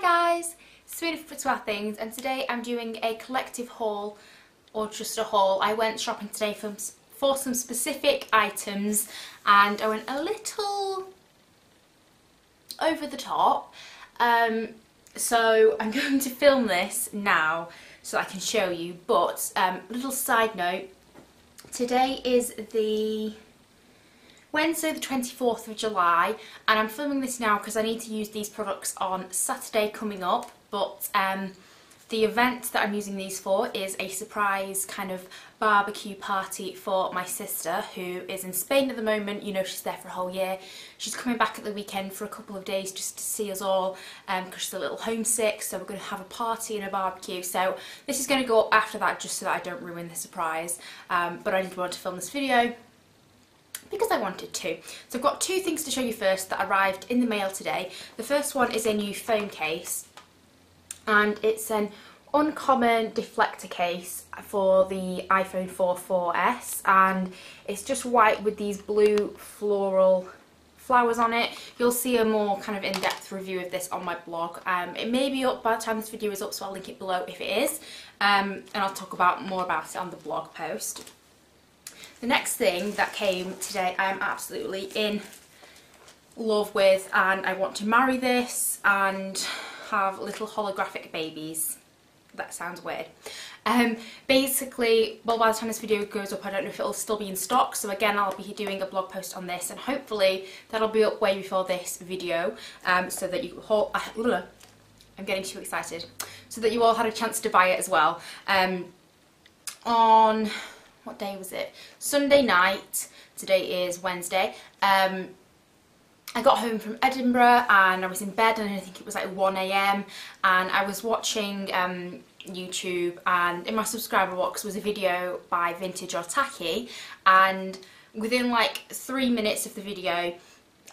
Hi guys, it's Prettywildthings, and today I'm doing a collective haul, or just a haul. I went shopping today for some specific items and I went a little over the top. So I'm going to film this now so I can show you, but little side note, today is the Wednesday the 24th of July and I'm filming this now because I need to use these products on Saturday coming up, but the event that I'm using these for is a surprise kind of barbecue party for my sister who is in Spain at the moment. You know, she's there for a whole year. She's coming back at the weekend for a couple of days just to see us all because she's a little homesick, so we're going to have a party and a barbecue. So this is going to go up after that just so that I don't ruin the surprise, but I did want to film this video because I wanted to. So I've got two things to show you first that arrived in the mail today. The first one is a new phone case, and it's an uncommon deflector case for the iPhone 4 4S, and it's just white with these blue floral flowers on it. You'll see a more kind of in-depth review of this on my blog. It may be up by the time this video is up, so I'll link it below if it is, and I'll talk more about it on the blog post. The next thing that came today I am absolutely in love with, and I want to marry this and have little holographic babies. That sounds weird. Basically, well, by the time this video goes up I don't know if it'll still be in stock, so again I'll be doing a blog post on this and hopefully that'll be up way before this video, so that you all, I'm getting too excited, so that you all had a chance to buy it as well. On what day was it? Sunday night. Today is Wednesday. I got home from Edinburgh and I was in bed, and I think it was like 1 AM, and I was watching YouTube, and in my subscriber box was a video by Vintage or Tacky, and within like 3 minutes of the video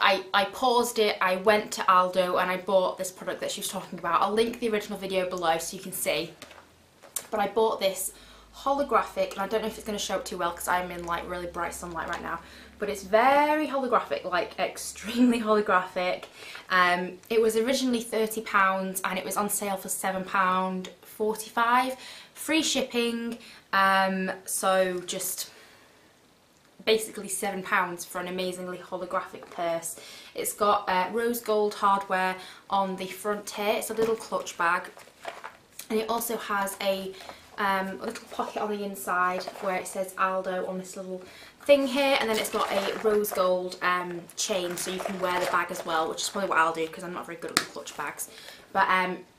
I paused it, I went to Aldo and I bought this product that she was talking about. I'll link the original video below so you can see, but I bought this holographic, and I don't know if it's going to show up too well because I'm in like really bright sunlight right now, but it's very holographic, like extremely holographic. It was originally £30 and it was on sale for £7.45, free shipping, so just basically £7 for an amazingly holographic purse. It's got rose gold hardware on the front here. It's a little clutch bag, and it also has a little pocket on the inside where it says Aldo on this little thing here, and then it's got a rose gold chain so you can wear the bag as well, which is probably what I'll do because I'm not very good at the clutch bags. But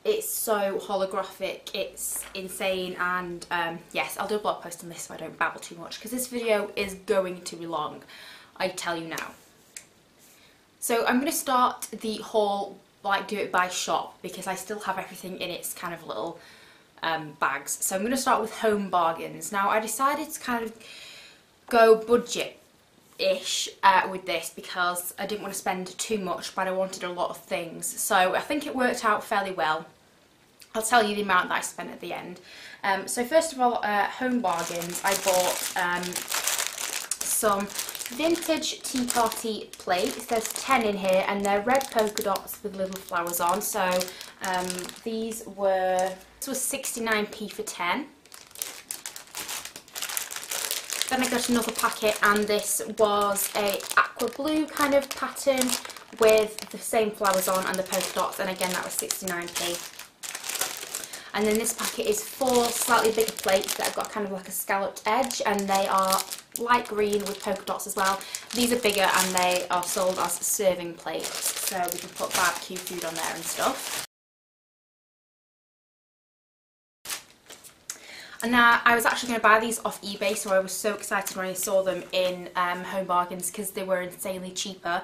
it's so holographic, it's insane, and yes, I'll do a blog post on this so I don't babble too much because this video is going to be long, I tell you now. So I'm going to start the haul, like do it by shop, because I still have everything in its kind of little bags. So I'm going to start with Home Bargains. Now I decided to kind of go budget-ish with this because I didn't want to spend too much, but I wanted a lot of things. So I think it worked out fairly well. I'll tell you the amount that I spent at the end. So first of all, Home Bargains, I bought some vintage tea party plates. There's 10 in here and they're red polka dots with little flowers on. So this was 69p for 10. Then I got another packet, and this was a aqua blue kind of pattern with the same flowers on and the polka dots, and again that was 69p. And then this packet is 4 slightly bigger plates that have got kind of like a scalloped edge, and they are light green with polka dots as well. These are bigger and they are sold as serving plates, so we can put barbecue food on there and stuff. And now I was actually going to buy these off eBay, so I was so excited when I saw them in Home Bargains because they were insanely cheaper.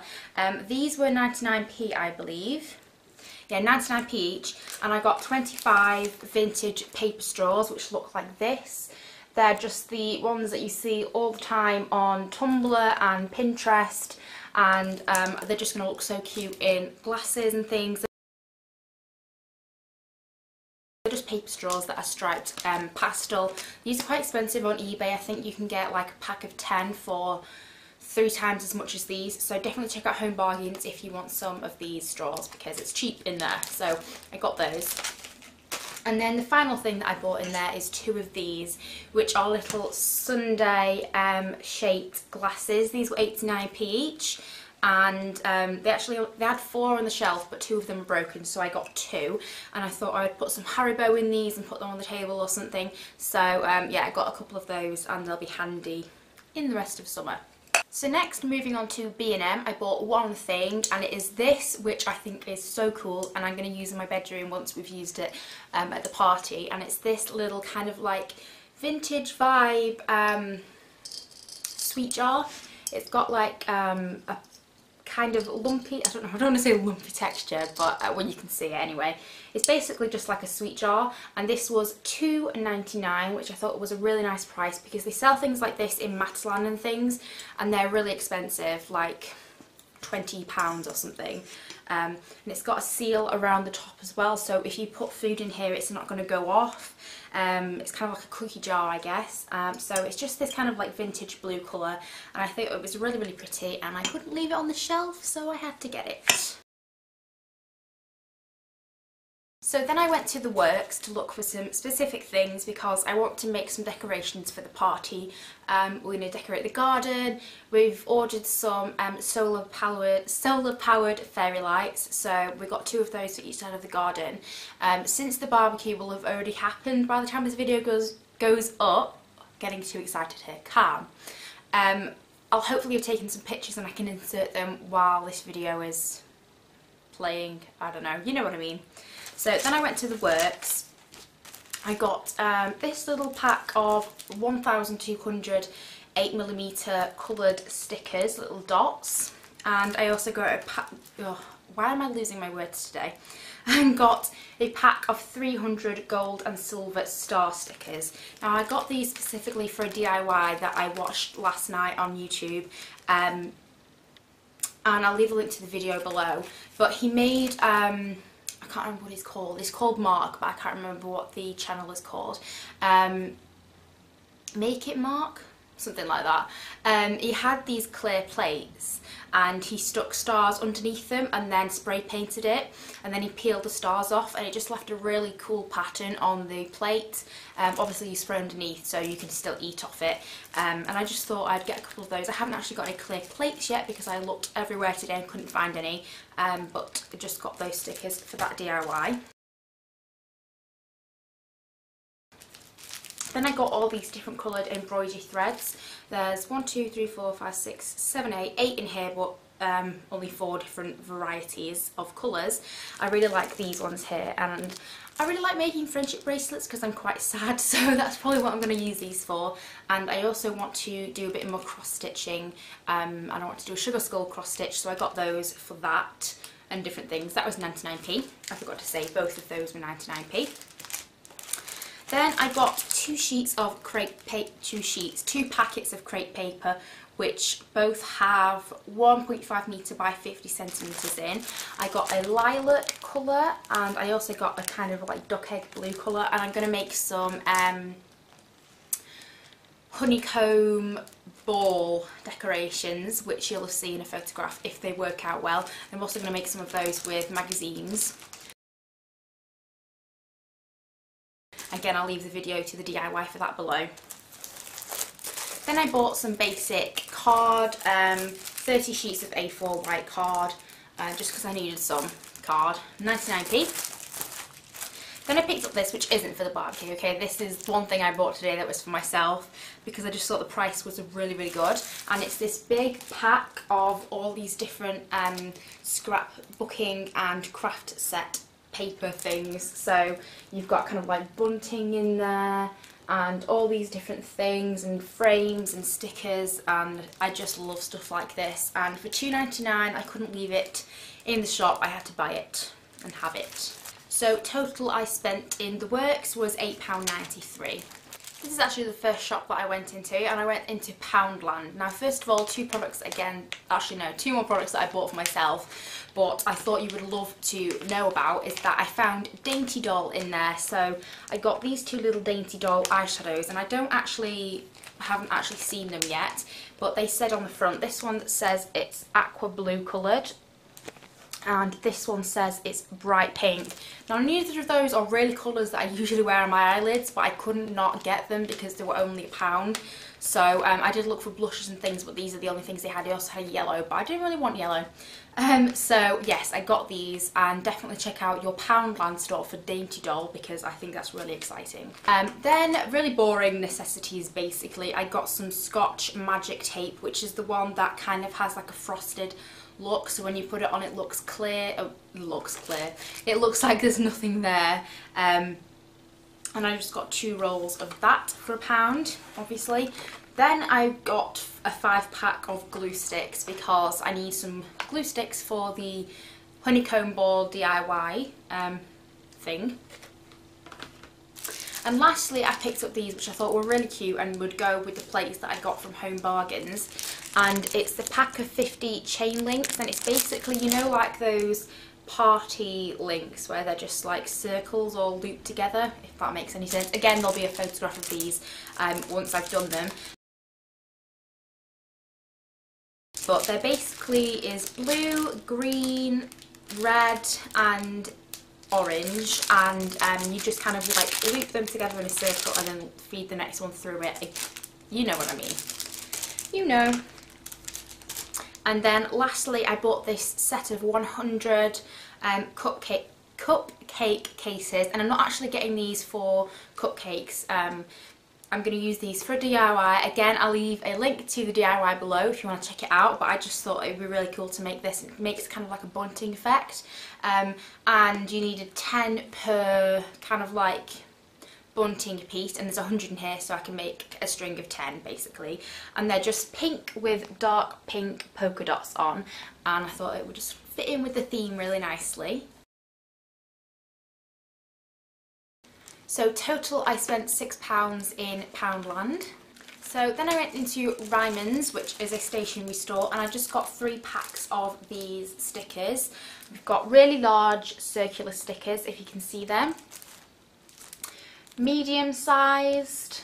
These were 99p, I believe. Yeah, 99p each, and I got 25 vintage paper straws which look like this. They're just the ones that you see all the time on Tumblr and Pinterest, and they're just going to look so cute in glasses and things. They're just paper straws that are striped pastel. These are quite expensive on eBay. I think you can get like a pack of 10 for 3 times as much as these, so definitely check out Home Bargains if you want some of these straws because it's cheap in there. So I got those. And then the final thing that I bought in there is 2 of these, which are little sundae shaped glasses. These were 89p each, and they had 4 on the shelf, but 2 of them were broken, so I got 2. And I thought I would put some Haribo in these and put them on the table or something. So yeah, I got a couple of those, and they'll be handy in the rest of summer. So next, moving on to B&M, I bought one thing, and it is this, which I think is so cool, and I'm going to use in my bedroom once we've used it at the party. And it's this little kind of like vintage vibe sweet jar. It's got like a kind of lumpy, I don't want to say lumpy texture, but when you can see it anyway. It's basically just like a sweet jar, and this was $2.99, which I thought was a really nice price because they sell things like this in Matalan and things, and they're really expensive, like £20 or something. And it's got a seal around the top as well, so if you put food in here it's not going to go off. It's kind of like a cookie jar, I guess. So it's just this kind of like vintage blue colour, and I think it was really, really pretty, and I couldn't leave it on the shelf, so I had to get it. So then I went to the works to look for some specific things because I want to make some decorations for the party. We're going to decorate the garden. We've ordered some solar powered fairy lights, so we got 2 of those for each side of the garden. Since the barbecue will have already happened by the time this video goes up, getting too excited here, calm. I'll hopefully have taken some pictures and I can insert them while this video is playing. I don't know, you know what I mean. So then I went to the works. I got this little pack of 1,200 8mm coloured stickers, little dots, and I also got a pack, why am I losing my words today? And got a pack of 300 gold and silver star stickers. Now I got these specifically for a DIY that I watched last night on YouTube, and I'll leave a link to the video below, but he made I can't remember what he's called. He's called Mark, but I can't remember what the channel is called. Make It Mark? Something like that. He had these clear plates and he stuck stars underneath them and then spray painted it, and then he peeled the stars off, and it just left a really cool pattern on the plate. Obviously you spray underneath so you can still eat off it, and I just thought I'd get a couple of those. I haven't actually got any clear plates yet because I looked everywhere today and couldn't find any, but I just got those stickers for that DIY. Then I got all these different coloured embroidery threads. There's 1, 2, 3, 4, 5, 6, 7, 8 in here, but only 4 different varieties of colours. I really like these ones here, and I really like making friendship bracelets because I'm quite sad, so that's probably what I'm going to use these for. And I also want to do a bit more cross stitching, and I want to do a sugar skull cross stitch, so I got those for that and different things. That was 99p. I forgot to say both of those were 99p. Then I got 2 sheets of crepe paper, 2 packets of crepe paper, which both have 1.5 metre by 50 centimetres in. I got a lilac colour, and I also got a kind of like duck egg blue colour, and I'm going to make some honeycomb ball decorations, which you'll have seen in a photograph if they work out well. I'm also going to make some of those with magazines. Again, I'll leave the video to the DIY for that below. Then I bought some basic card, 30 sheets of A4 white card, just because I needed some card, 99p. Then I picked up this, which isn't for the barbecue, okay? This is one thing I bought today that was for myself because I just thought the price was really, really good. And it's this big pack of all these different scrapbooking and craft set paper things. So you've got kind of like bunting in there and all these different things and frames and stickers, and I just love stuff like this. And for $2.99 I couldn't leave it in the shop, I had to buy it and have it. So total I spent in the works was £8.93. This is actually the first shop that I went into, and I went into Poundland. Now first of all, 2 products again, actually no, 2 more products that I bought for myself, but I thought you would love to know about is that I found Dainty Doll in there. So I got these 2 little Dainty Doll eyeshadows, and I don't actually I haven't actually seen them yet, but they said on the front, this one that says it's aqua blue coloured, and this one says it's bright pink. Now neither of those are really colours that I usually wear on my eyelids, but I couldn't not get them because they were only £1. So I did look for blushes and things, but these are the only things they had. They also had yellow, but I didn't really want yellow. So yes, I got these, and definitely check out your Poundland store for Dainty Doll because I think that's really exciting. Then really boring necessities basically. I got some Scotch Magic Tape, which is the one that kind of has like a frosted look, so when you put it on it looks clear. It looks like there's nothing there. And I just got 2 rolls of that for £1, obviously. Then I got a 5-pack of glue sticks because I need some glue sticks for the honeycomb ball DIY thing. And lastly, I picked up these, which I thought were really cute and would go with the plates that I got from Home Bargains. And it's the pack of 50 chain links, and it's basically, you know, like those party links where they're just like circles all looped together, if that makes any sense. Again, there'll be a photograph of these once I've done them. But they're basically is blue, green, red and orange, and you just kind of like loop them together in a circle and then feed the next one through it. You know what I mean. You know. And then lastly, I bought this set of 100 cupcake cases, and I'm not actually getting these for cupcakes. I'm going to use these for DIY. Again, I'll leave a link to the DIY below if you want to check it out, but I just thought it would be really cool to make this. It makes kind of like a bunting effect, and you needed 10 per kind of like bunting piece, and there's 100 in here, so I can make a string of 10 basically. And they're just pink with dark pink polka dots on, and I thought it would just fit in with the theme really nicely. So total I spent £6 in Poundland. So then I went into Ryman's, which is a stationery store, and I just got 3 packs of these stickers. We've got really large circular stickers, if you can see them, medium sized,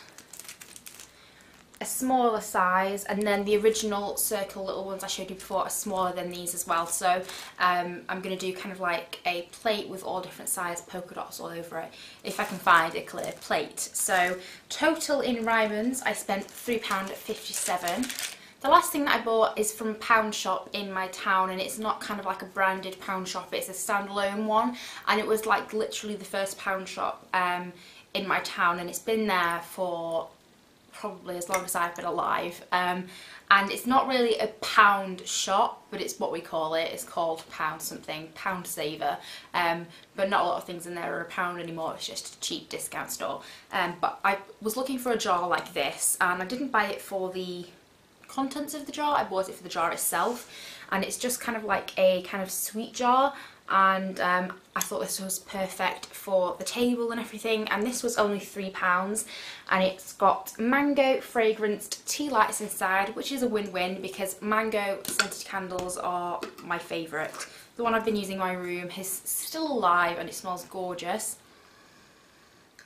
a smaller size, and then the original circle little ones I showed you before are smaller than these as well. So I'm going to do kind of like a plate with all different size polka dots all over it, if I can find a clear plate. So total in Ryman's I spent £3.57. The last thing that I bought is from a pound shop in my town, and it's not kind of like a branded pound shop, it's a standalone one, and it was like literally the first pound shop in my town, and it's been there for probably as long as I've been alive, and it's not really a pound shop, but it's what we call it. It's called pound something, pound saver, but not a lot of things in there are a pound anymore. It's just a cheap discount store. But I was looking for a jar like this, and I didn't buy it for the contents of the jar, I bought it for the jar itself, and it's just kind of like a kind of sweet jar, and I thought this was perfect for the table and everything. And this was only £3, and it's got mango fragranced tea lights inside, which is a win-win because mango scented candles are my favourite. The one I've been using in my room is still alive and it smells gorgeous.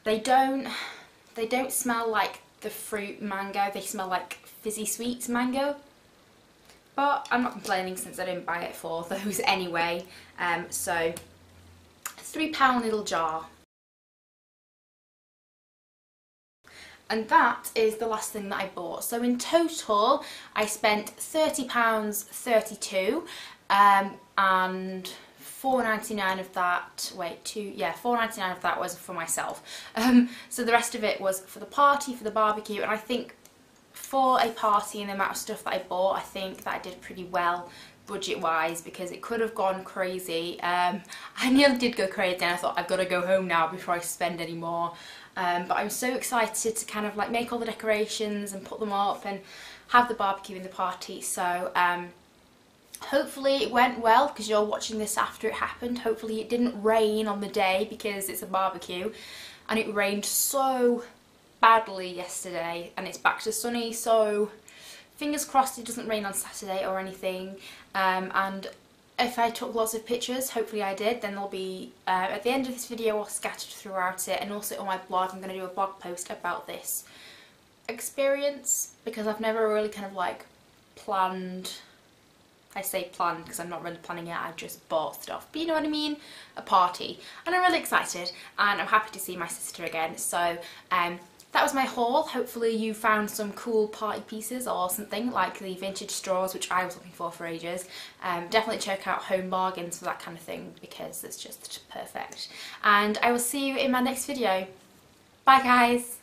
They don't smell like the fruit mango, they smell like fizzy sweets mango. But I'm not complaining since I didn't buy it for those anyway. So £3 little jar. And that is the last thing that I bought. So in total I spent £30.32, and £4.99 of that, £4.99 of that was for myself. So the rest of it was for the party, for the barbecue, and I think for a party and the amount of stuff that I bought, I think that I did pretty well budget wise, because it could have gone crazy. I nearly did go crazy and I thought I've got to go home now before I spend any more. But I'm so excited to kind of like make all the decorations and put them up and have the barbecue and the party. So hopefully it went well, because you're watching this after it happened. Hopefully it didn't rain on the day because it's a barbecue, and it rained so badly yesterday and it's back to sunny, so fingers crossed it doesn't rain on Saturday or anything. And if I took lots of pictures, hopefully I did, then they'll be at the end of this video or scattered throughout it, and also on my blog I'm going to do a blog post about this experience because I've never really kind of like planned, I say planned because I'm not really planning it, I've just bought stuff, but you know what I mean, a party, and I'm really excited and I'm happy to see my sister again. So that was my haul. Hopefully you found some cool party pieces or something like the vintage straws, which I was looking for ages. Definitely check out Home Bargains for that kind of thing because it's just perfect. And I will see you in my next video. Bye guys!